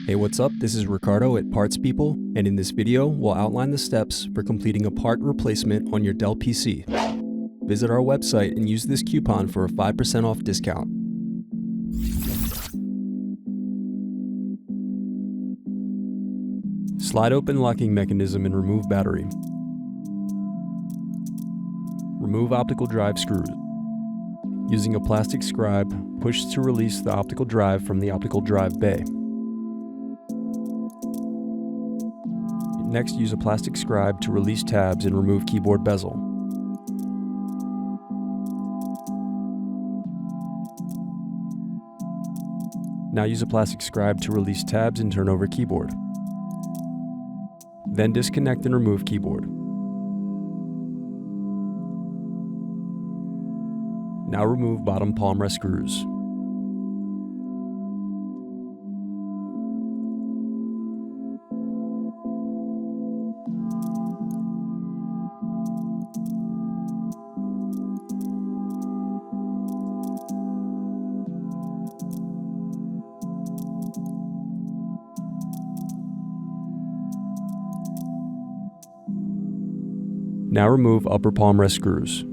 Hey, what's up? This is Ricardo at Parts People, and in this video, we'll outline the steps for completing a part replacement on your Dell PC. Visit our website and use this coupon for a 5% off discount. Slide open locking mechanism and remove battery. Remove optical drive screws. Using a plastic scribe, push to release the optical drive from the optical drive bay. Next, use a plastic scribe to release tabs and remove keyboard bezel. Now use a plastic scribe to release tabs and turn over keyboard. Then disconnect and remove keyboard. Now remove bottom palmrest screws. Now remove upper palmrest screws.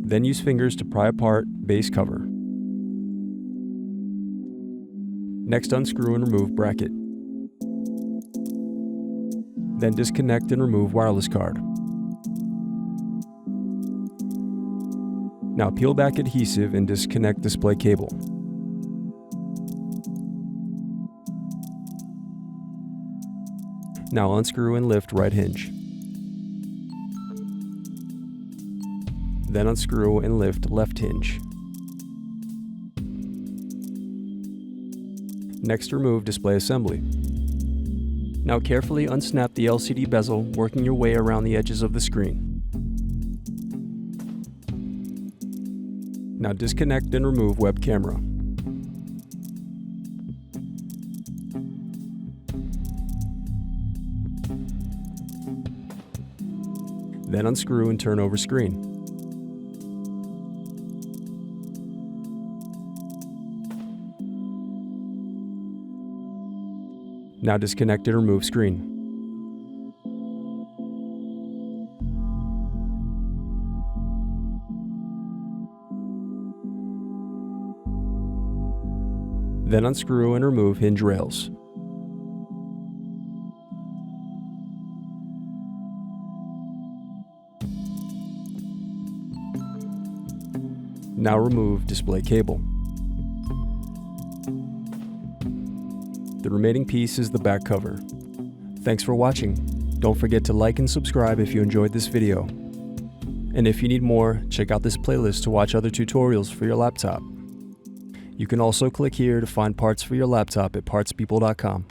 Then use fingers to pry apart base cover. Next, unscrew and remove bracket. Then disconnect and remove wireless card. Now peel back adhesive and disconnect display cable. Now unscrew and lift right hinge. Then unscrew and lift left hinge. Next, remove display assembly. Now carefully unsnap the LCD bezel, working your way around the edges of the screen. Now disconnect and remove web camera. Then unscrew and turn over screen. Now disconnect and remove screen. Then unscrew and remove hinge rails. Now remove display cable. The remaining piece is the back cover. Thanks for watching. Don't forget to like and subscribe if you enjoyed this video. And if you need more, check out this playlist to watch other tutorials for your laptop. You can also click here to find parts for your laptop at partspeople.com.